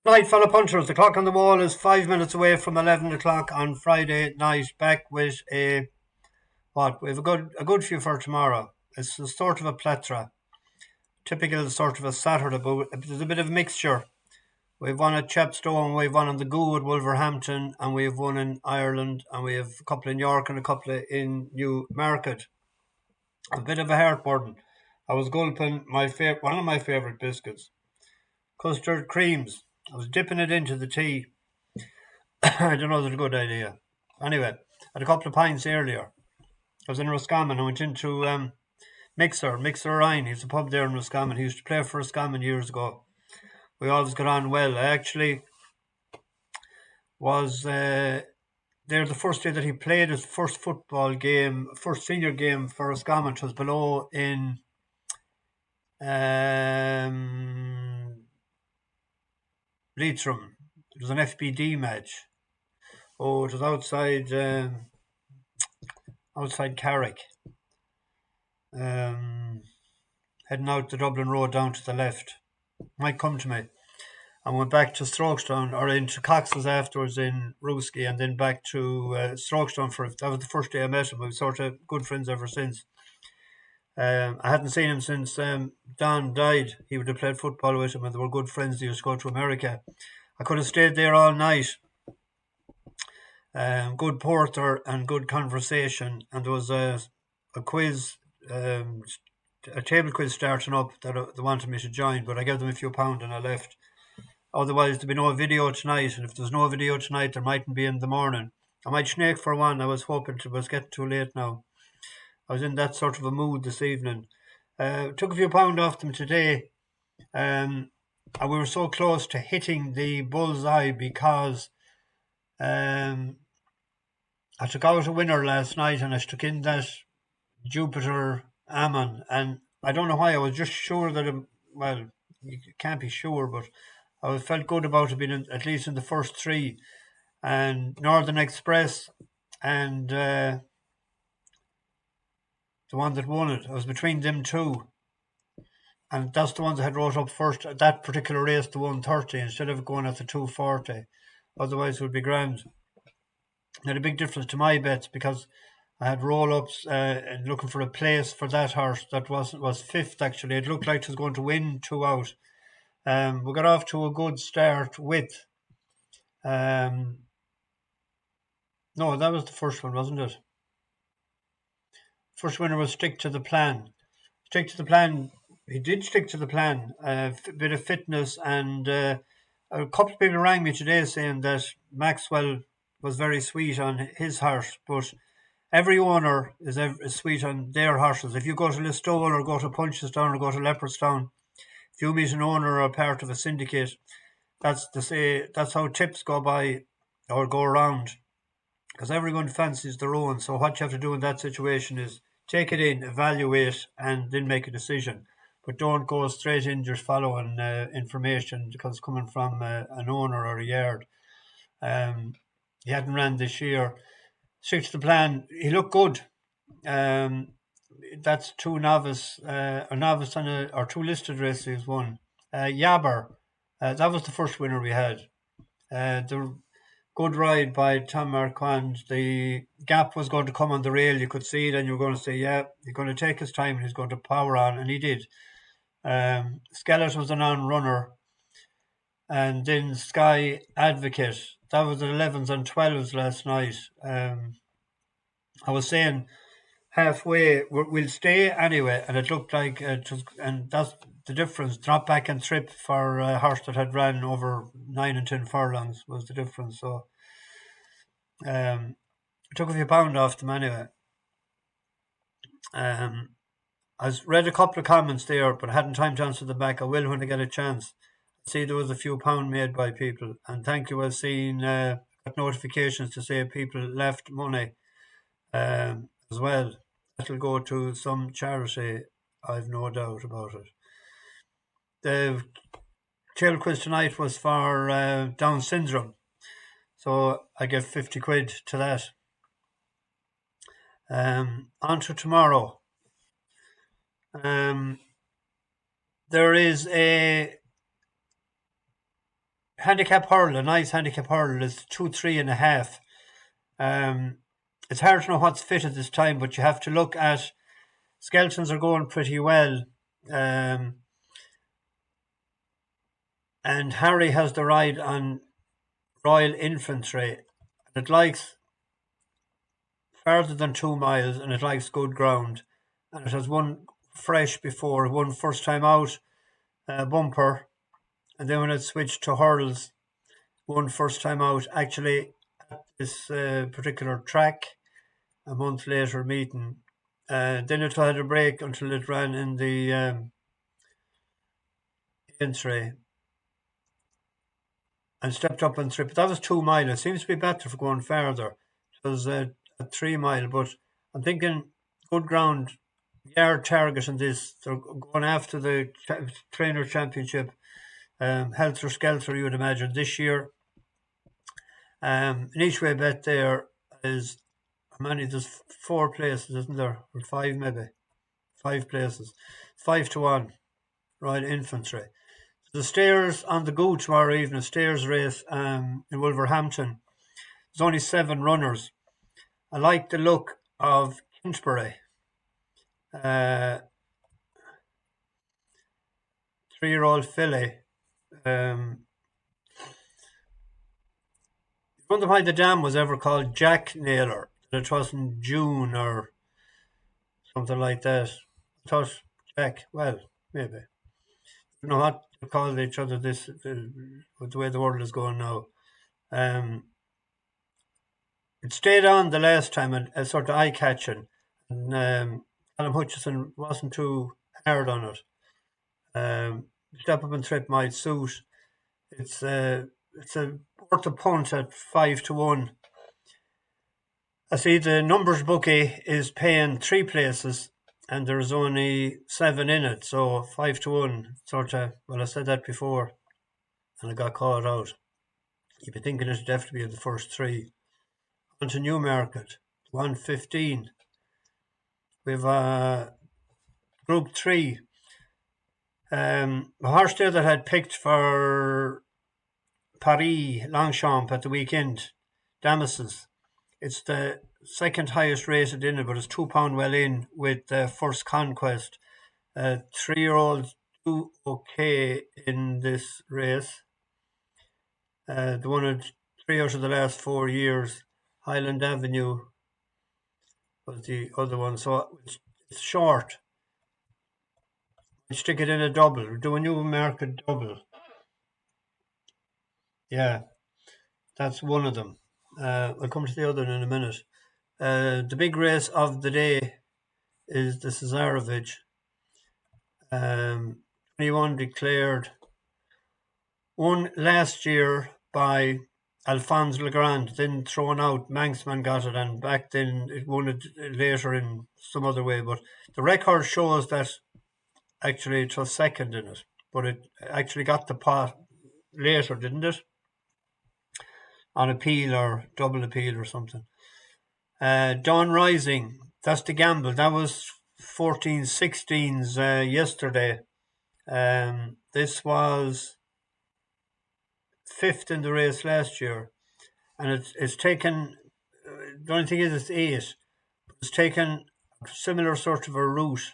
Night, fellow punchers. The clock on the wall is 5 minutes away from 11 o'clock on Friday night. Back with a what? We have a good few for tomorrow. It's a sort of a plethora, typical sort of a Saturday, but there's a bit of a mixture. We've one at Chepstow, and we've one on the Goo at Wolverhampton, and we have one in Ireland, and we have a couple in York and a couple in Newmarket. A bit of a heartburn. I was gulping one of my favourite biscuits, custard creams. I was dipping it into the tea. I don't know if it's a good idea. Anyway, I had a couple of pints earlier. I was in Roscommon. I went into Mixer Ryan. He's a pub there in Roscommon. He used to play for Roscommon years ago. We always got on well. I actually was there the first day that he played his first football game, first senior game for Roscommon. It was below in Leitrim. It was an FBD match. Oh, it was outside Carrick. Heading out the Dublin Road down to the left. Might come to me. And went back to Strokestown, or into Cox's afterwards in Rooski, and then back to Strokestown that was the first day I met him. We've sort of good friends ever since. I hadn't seen him since Don died. He would have played football with him, and they were good friends. They used to go to America. I could have stayed there all night. Good porter and good conversation, and there was a quiz, a table quiz starting up that they wanted me to join, but I gave them a few pounds and I left. Otherwise, there'd be no video tonight, and if there's no video tonight, there mightn't be in the morning. I might snake for one. I was hoping it was getting too late now. I was in that sort of a mood this evening. Took a few pounds off them today, and we were so close to hitting the bullseye because I took out a winner last night, and I stuck in that Jupiter Ammon, and I don't know why. I was just sure that you can't be sure, but I felt good about it being at least in the first three. And Northern Express and the one that won it, I was between them two. And that's the ones I had wrote up first at that particular race to 130 instead of going at the 240. Otherwise, it would be grand. It had a big difference to my bets because I had roll-ups and looking for a place for that horse that was fifth, actually. It looked like it was going to win 2 out. We got off to a good start with... no, that was the first one, wasn't it? First winner was Stick to the Plan. Stick to the Plan. He did stick to the plan. A bit of fitness, and a couple of people rang me today saying that Maxwell was very sweet on his horse, but every owner is sweet on their horses. If you go to Listowel or go to Punchestown or go to Leopardstown, if you meet an owner or a part of a syndicate, that's how tips go by or go around, because everyone fancies their own. So what you have to do in that situation is take it in, evaluate, and then make a decision. But don't go straight in just following information because it's coming from an owner or a yard. He hadn't ran this year. Stick to the plan. He looked good. That's a novice or two listed races. One Yabber. That was the first winner we had. The good ride by Tom Marquand. The gap was going to come on the rail. You could see it, and you were going to say, "Yeah, he's going to take his time and he's going to power on," and he did. Skellet was an on-runner, and then Sky Advocate. That was the 11s and 12s last night. I was saying halfway we'll stay anyway, and it looked like it was, and that's the difference. Drop back and trip for a horse that had ran over 9 and 10 furlongs was the difference. So took a few pounds off them anyway. I read a couple of comments there, but I hadn't time to answer them back. I will when I get a chance. I see there was a few pounds made by people, and thank you. I've seen notifications to say people left money as well. That'll go to some charity, I've no doubt about it. The tail quiz tonight was for Down syndrome, so I give 50 quid to that. On to tomorrow. There is a handicap hurl, a nice handicap hurl is 2-3.5. It's hard to know what's fit at this time, but you have to look at skeletons are going pretty well. And Harry has the ride on Royal Infantry. It likes farther than 2 miles and it likes good ground. And it has won fresh before, won first time out bumper. And then when it switched to hurdles, won first time out. Actually, at this particular track, a month later meeting. Then it had a break until it ran in the Infantry and stepped up and 3. But that was 2 miles. It seems to be better for going further. It was a 3 mile, but I'm thinking good ground, yard target in this. They're going after the trainer championship, helter skelter, you would imagine, this year. An each way bet there is how many? There's 4 places, isn't there? Or 5 maybe. 5 places. 5-1. Royal Infantry. The stairs on the go tomorrow evening, stairs race in Wolverhampton. There's only 7 runners. I like the look of Kintbury. 3-year-old filly. I wonder why the dam was ever called Jack Naylor. That it wasn't June or something like that. I thought Jack, well, maybe. I don't know what to call each other with the way the world is going now. It stayed on the last time and sort of eye-catching. And Callum Hutchison wasn't too hard on it. Step up and trip might suit. It's a worth a punt at 5-1. I see the numbers bookie is paying 3 places and there's only 7 in it, so 5-1 sort of. Well, I said that before and I got caught out. You'd be thinking it'd definitely be in the first 3. On to Newmarket, 115. We've Group 3. A horse there that had picked for Paris Longchamp at the weekend, Damysus. It's the second highest rated in it, but it's £2 well in with First Conquest. 3-year-olds do okay in this race. They won 3 out of the last 4 years. Highland Avenue was the other one, so it's short. Stick it in a double. Do a Newmarket Double. Yeah, that's one of them. I'll come to the other in a minute. The big race of the day is the Cesarovich. 21 declared. Won last year by Alphonse Legrand, then thrown out. Manxman got it, and back then it won it later in some other way. But the record shows that actually it was second in it, but it actually got the pot later, didn't it? On appeal or double appeal or something. Dawn Rising, that's the gamble. That was 14-16's yesterday. This was 5th in the race last year, and it's taken. The only thing is, it's 8. It's taken a similar sort of a route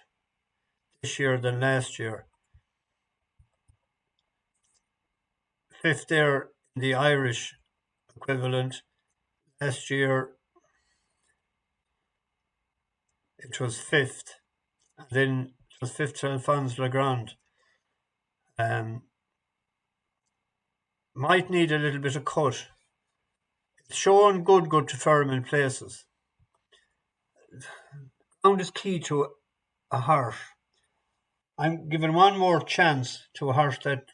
this year than last year. 5th there in the Irish equivalent. Last year it was 5th, and then it was 5th to Alphonse Legrand. Might need a little bit of cut. It's shown good to firm in places. Ground is key to a horse. I'm giving one more chance to a horse that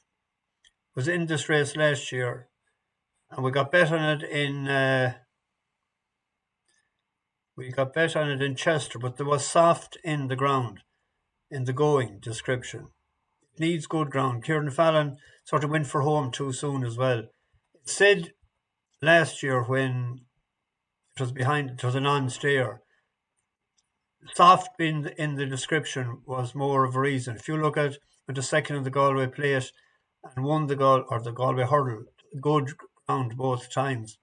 was in this race last year, and we got bet on it in Chester, but there was soft in the ground in the going description. It needs good ground. Kieran Fallon sort of went for home too soon as well. It said last year when it was behind, it was a non-stayer. Soft in the description was more of a reason. If you look at with the second in the Galway plate and won the Galway hurdle, good ground both times.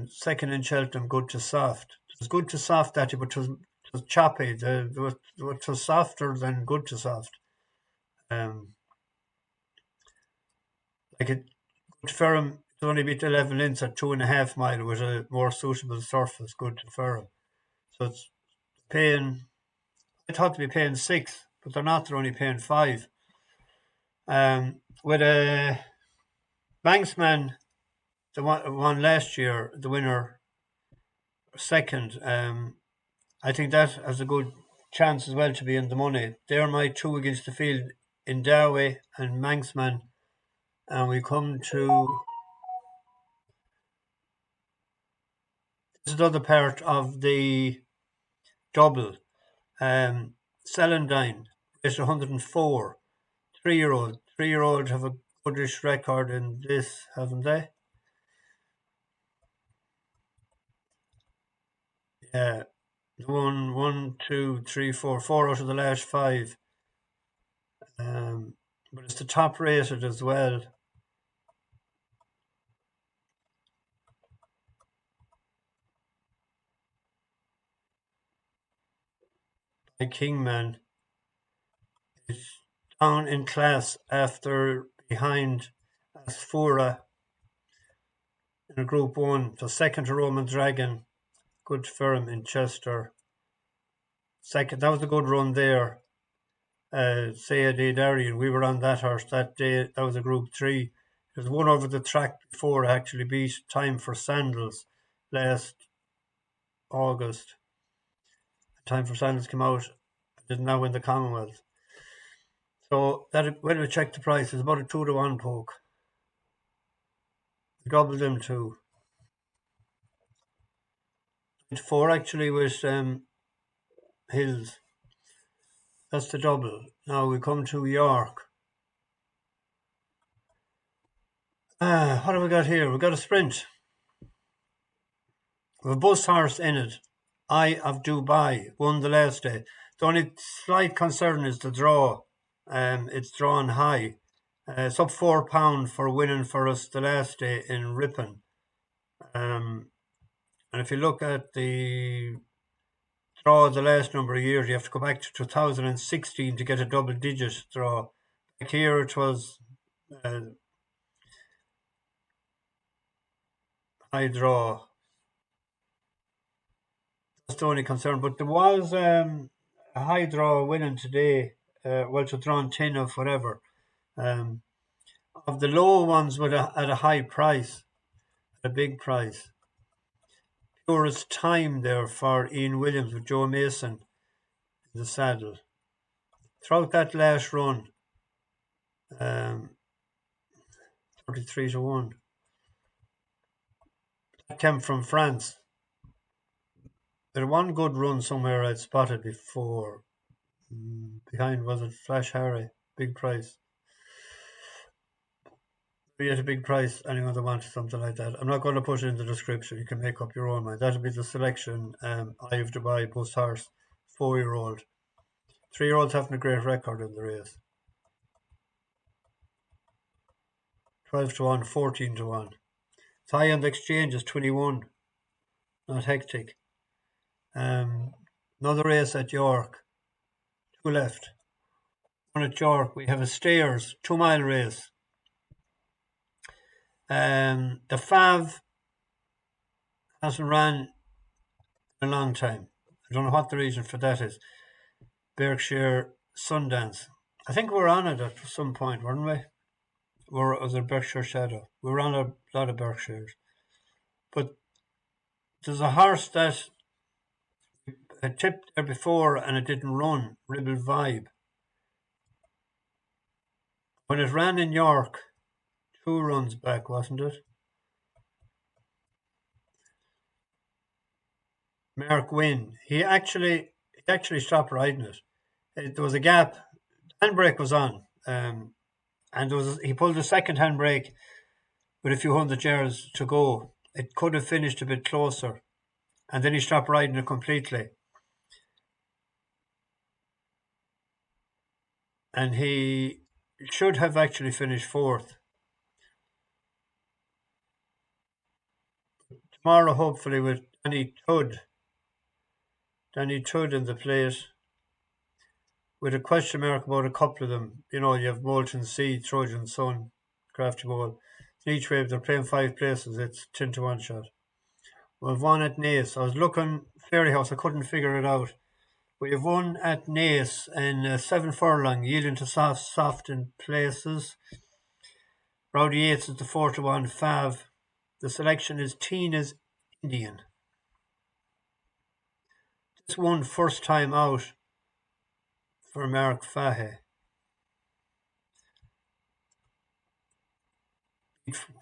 Second in Cheltenham, good to soft. It was good to soft that year, but it was choppy. It was softer than good to soft. Um, like it, Good to Ferrum, it only beat 11 lengths at 2.5 mile with a more suitable surface. Good to Ferrum. So it's paying. I thought to be paying 6, but they're not. They're only paying 5. With a Manxman, the one last year, the winner second. I think that has a good chance as well to be in the money. They're my two against the field in Ndaawi and Manxman. And we come to this is another part of the double. Celandine is 104. 3-year-old. 3-year-old have a goodish record in this, haven't they? Yeah. One, two, three, four out of the last 5. But it's the top rated as well. By Kingman. It's down in class after behind Asfura in a Group 1. So second to Roman Dragon. Good firm in Chester. Second, that was a good run there. Celandine, we were on that horse that day. That was a Group 3. There's one over the track before actually beat Time for Sandals last August. Time for Sandals came out, did now win the Commonwealth. So that when we checked the price, it's about a 2-to-1 poke. We doubled them to 4 actually with Hills. That's the double. Now we come to York. What have we got here? We've got a sprint. We have a bus horse in it. Eye of Dubai won the last day. The only slight concern is the draw. It's drawn high. It's up £4 for winning for us the last day in Ripon. And if you look at the draw the last number of years, you have to go back to 2016 to get a double-digit draw. Back here it was high draw. That's the only concern. But there was a high draw winning today. To drawn 10 of whatever. Of the low ones at a high price, at a big price. Purest time there for Ian Williams with Joe Mason in the saddle. Throughout that last run, 33-1. That came from France. There was one good run somewhere I'd spotted before. Behind was it Flash Harry? Big price. Be at a big price, anyone that wanted something like that. I'm not going to put it in the description. You can make up your own mind. That'll be the selection. Eye of Dubai, Bus Horse, 4-year-old. 3-year-olds having a great record in the race. 12-1, 14-1. Its high on the exchange is 21. Not hectic. Another race at York. 2 left. One at York. We have a Stayers 2-mile race. The Fav hasn't ran in a long time. I don't know what the reason for that is. Berkshire Sundance. I think we were on it at some point, weren't we? Or was it Berkshire Shadow? We were on a lot of Berkshires. But there's a horse that had tipped there before and it didn't run, Ribble Vibe. When it ran in York, 2 runs back, wasn't it? Mark Wynn. He actually stopped riding it. There was a gap. Handbrake was on. And he pulled the second handbrake with a few hundred yards to go. It could have finished a bit closer. And then he stopped riding it completely. And he should have actually finished 4th. tomorrow, hopefully, with Danny Tud in the plate, with a question mark about a couple of them. You know, you have Molten Sea, Trojan Sun, Crafty Ball. Each way, if they're playing 5 places, it's 10 to 1 shot. We've one at Naas. I was looking Fairyhouse, I couldn't figure it out. We have one at Naas in 7 furlong, yielding to soft in places. Rowdy Yates is the 4 to 1 Fav. The selection is Tina's Indian. This one first time out for Mark Fahey.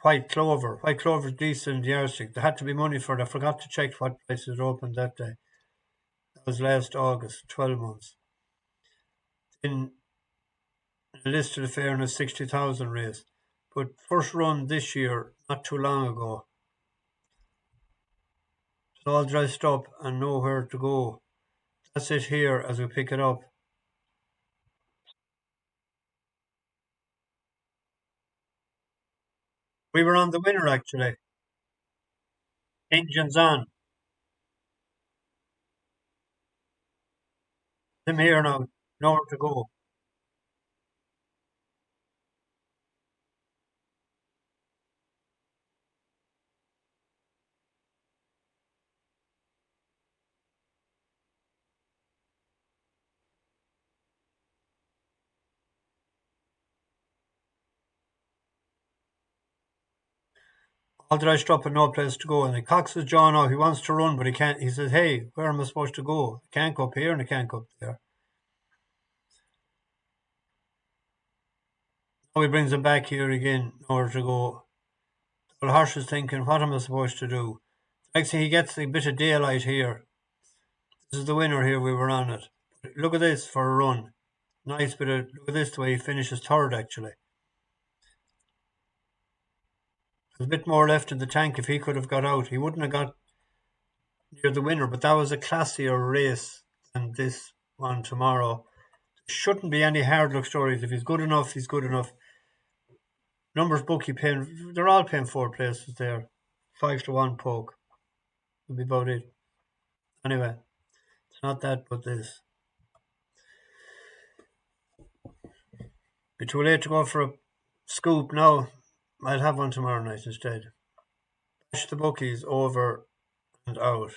White Clover. White Clover is decent yardstick. There had to be money for it. I forgot to check what prices opened that day. That was last August, 12 months. In the list of the fairness, 60,000 race. But first run this year, not too long ago. It's all dressed up and nowhere to go. That's it here as we pick it up. We were on the winner actually. Engines on. Him here now. Nowhere to go. All dressed up and no place to go. And he cocks his jaw now. He wants to run, but he can't. He says, hey, where am I supposed to go? I can't go up here and I can't go up there. Now he brings him back here again, nowhere to go. The horse is thinking, what am I supposed to do? Next thing he gets a bit of daylight here. This is the winner here, we were on it. Look at this for a run. Nice bit of, look at this the way he finishes third actually. There's a bit more left in the tank if he could have got out. He wouldn't have got near the winner, but that was a classier race than this one tomorrow. There shouldn't be any hard luck stories. If he's good enough, he's good enough. Numbers bookie paying, they're all paying 4 places there. 5 to 1 poke. Would be about it. Anyway, it's not that, but this. Be too late to go for a scoop now. I'll have one tomorrow night instead. Bash the bookies over and out.